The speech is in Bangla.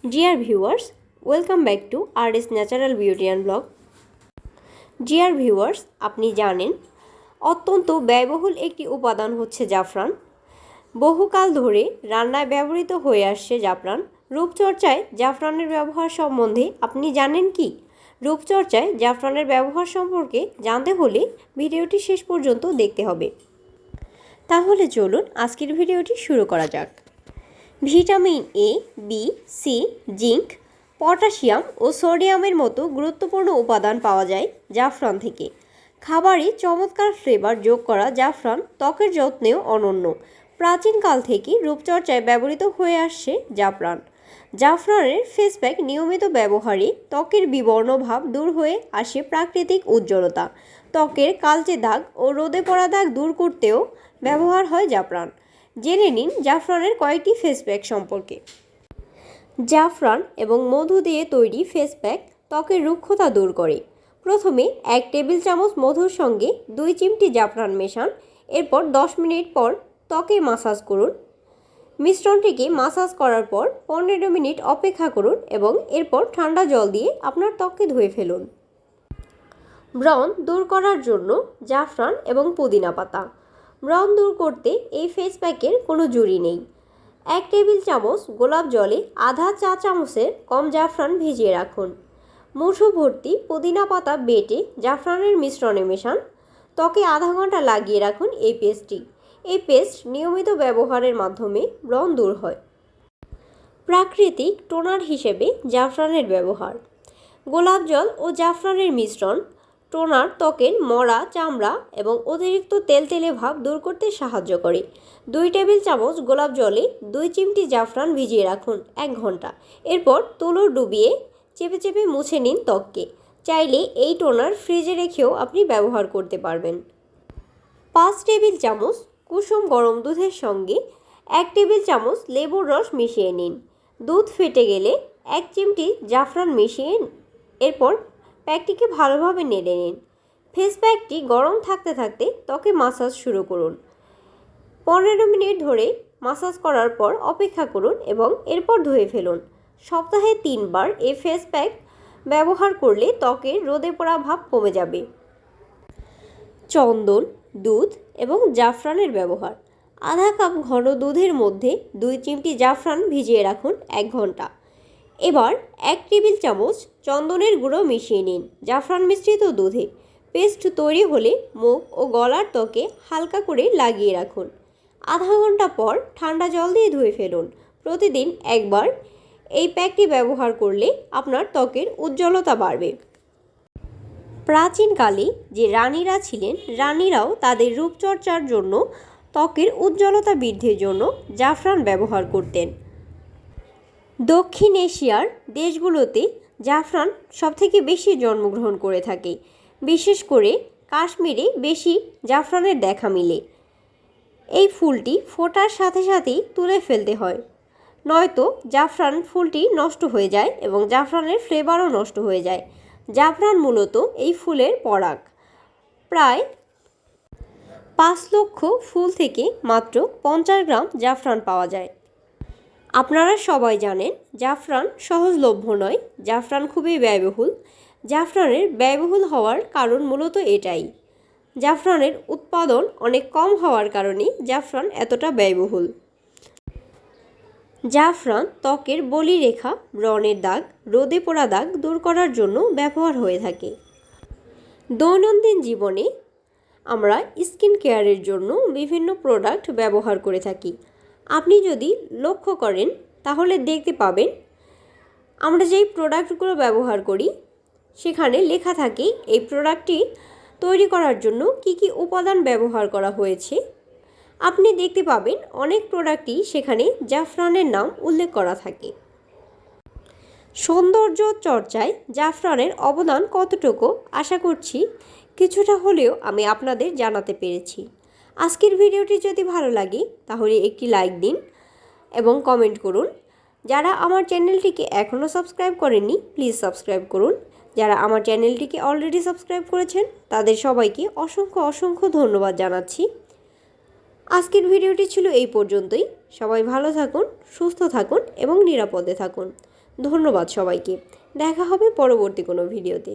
Dear viewers, welcome back to Artist Natural Beauty and Blog. Dear viewers, আপনি জানেন অত্যন্ত ব্যয়বহুল একটি উপাদান হচ্ছে জাফরান। বহুকাল ধরে রান্নায় ব্যবহৃত হয়ে আসছে জাফরান। রূপচর্চায় জাফরানের ব্যবহার সম্বন্ধে আপনি জানেন কি? রূপচর্চায় জাফরানের ব্যবহার সম্পর্কে জানতে হলে ভিডিওটি শেষ পর্যন্ত দেখতে হবে। তাহলে চলুন আজকের ভিডিওটি শুরু করা যাক। Vitamin A, B, C, zinc, potassium ও সোডিয়ামের মতো গুরুত্বপূর্ণ উপাদান পাওয়া যায় জাফরান থেকে। খাবারে চমৎকার ফ্লেভার যোগ করা জাফরান ত্বকের যত্নেও অনন্য। প্রাচীনকাল থেকে রূপচর্চায় ব্যবহৃত হয়ে আসছে জাফরান। জাফরানের ফেস প্যাক নিয়মিত ব্যবহারে ত্বকের বিবর্ণ ভাব দূর হয়ে আসে প্রাকৃতিক উজ্জ্বলতা। ত্বকের কালচে দাগ ও রোদে পড়া দাগ দূর করতেও ব্যবহার হয় জাফরান। জেনে নিন জাফরানের কয়েকটি ফেস প্যাক সম্পর্কে। জাফরান এবং মধু দিয়ে তৈরি ফেস প্যাক ত্বকের রুক্ষতা দূর করে। প্রথমে 1 টেবিল চামচ মধুর সঙ্গে 2 চিমটি জাফরান মেশান। এরপর 10 মিনিট পর ত্বকে মাসাজ করুন। মিশ্রণটিকে মাসাজ করার পর 15 মিনিট অপেক্ষা করুন এবং এরপর ঠান্ডা জল দিয়ে আপনার ত্বককে ধুয়ে ফেলুন। ব্রণ দূর করার জন্য জাফরান এবং পুদিনা পাতা। ব্রণ দূর করতে এই ফেস প্যাকের কোনো জুড়ি নেই। 1 টেবিল চামচ গোলাপ জলে আধা চা চামচের কম জাফরান ভিজিয়ে রাখুন। মুঠো ভর্তি পুদিনা পাতা বেটে জাফরানের মিশ্রণে মেশান। ত্বকে আধা ঘন্টা লাগিয়ে রাখুন এই পেস্টটি। এই পেস্ট নিয়মিত ব্যবহারের মাধ্যমে ব্রণ দূর হয়। প্রাকৃতিক টোনার হিসেবে জাফরানের ব্যবহার। গোলাপ জল ও জাফরানের মিশ্রণ টোনার ত্বকের মরা চামড়া এবং অতিরিক্ত তেলতেলে ভাব দূর করতে সাহায্য করে। 2 টেবিল চামচ গোলাপ জলে 2 চিমটি জাফরান ভিজিয়ে রাখুন 1 ঘন্টা। এরপর তুলো ডুবিয়ে চেপে চেপে মুছে নিন ত্বককে। চাইলে এই টোনার ফ্রিজে রেখেও আপনি ব্যবহার করতে পারবেন। 5 টেবিল চামচ কুসুম গরম দুধের সঙ্গে 1 টেবিল চামচ লেবুর রস মিশিয়ে নিন। দুধ ফেটে গেলে 1 চিমটি জাফরান মিশিয়ে এরপর প্যাকটিকে ভালোভাবে নেড়ে নিন। ফেস প্যাকটি গরম থাকতে থাকতে ত্বকে মাসাজ শুরু করুন। 15 মিনিট ধরে মাসাজ করার পর অপেক্ষা করুন এবং এরপর ধুয়ে ফেলুন। সপ্তাহে 3 বার এই ফেস প্যাক ব্যবহার করলে ত্বকের রোদে পড়া ভাব কমে যাবে। চন্দন, দুধ এবং জাফরানের ব্যবহার। আধা কাপ ঘন দুধের মধ্যে 2 চিমটি জাফরান ভিজিয়ে রাখুন 1 ঘন্টা। এবার 1 টেবিল চামচ চন্দনের গুঁড়ো মিশিয়ে নিন জাফরান মিশ্রিত দুধে। পেস্ট তৈরি হলে মুখ ও গলার ত্বকে হালকা করে লাগিয়ে রাখুন। আধা ঘন্টা পর ঠান্ডা জল দিয়ে ধুয়ে ফেলুন। প্রতিদিন একবার এই প্যাকটি ব্যবহার করলে আপনার ত্বকের উজ্জ্বলতা বাড়বে। প্রাচীনকালে যে রানীরা ছিলেন, রানীরাও তাদের রূপচর্চার জন্য ত্বকের উজ্জ্বলতা বৃদ্ধির জন্য জাফরান ব্যবহার করতেন। দক্ষিণ এশিয়ার দেশগুলোতে জাফরান সবথেকে বেশি জন্মগ্রহণ করে থাকে। বিশেষ করে কাশ্মীরে বেশি জাফরানের দেখা মিলে। এই ফুলটি ফোটার সাথে সাথেই তুলে ফেলতে হয়, নয়তো জাফরান ফুলটি নষ্ট হয়ে যায় এবং জাফরানের ফ্লেভারও নষ্ট হয়ে যায়। জাফরান মূলত এই ফুলের পরাগ। প্রায় 5 লক্ষ ফুল থেকে মাত্র 50 গ্রাম জাফরান পাওয়া যায়। আপনারা সবাই জানেন জাফরান সহজলভ্য নয়, জাফরান খুবই ব্যয়বহুল। জাফরানের ব্যয়বহুল হওয়ার কারণ মূলত এটাই। জাফরানের উৎপাদন অনেক কম হওয়ার কারণে জাফরান এতটা ব্যয়বহুল। জাফরান ত্বকের বলিরেখা, ব্রণের দাগ, রোদে পোড়া দাগ দূর করার জন্য ব্যবহার হয়ে থাকে। দৈনন্দিন জীবনে আমরা স্কিন কেয়ারের জন্য বিভিন্ন প্রোডাক্ট ব্যবহার করে থাকি। আপনি যদি লক্ষ্য করেন তাহলে দেখতে পাবেন আমরা যেই প্রোডাক্টগুলো ব্যবহার করি সেখানে লেখা থাকে এই প্রোডাক্টটি তৈরি করার জন্য কি কি উপাদান ব্যবহার করা হয়েছে। আপনি দেখতে পাবেন অনেক প্রোডাক্টই সেখানে জাফরানের নাম উল্লেখ করা থাকে। সৌন্দর্য চর্চায় জাফরানের অবদান কতটুকু আশা করছি কিছুটা হলেও আমি আপনাদের জানাতে পেরেছি। আজকের ভিডিওটি যদি ভালো লাগে তাহলে একটি লাইক দিন এবং কমেন্ট করুন। যারা আমার চ্যানেলটিকে এখনও সাবস্ক্রাইব করেননি প্লিজ সাবস্ক্রাইব করুন। যারা আমার চ্যানেলটিকে অলরেডি সাবস্ক্রাইব করেছেন তাদের সবাইকে অসংখ্য অসংখ্য ধন্যবাদ জানাচ্ছি। আজকের ভিডিওটি ছিল এই পর্যন্তই। সবাই ভালো থাকুন, সুস্থ থাকুন এবং নিরাপদে থাকুন। ধন্যবাদ সবাইকে। দেখা হবে পরবর্তী কোনো ভিডিওতে।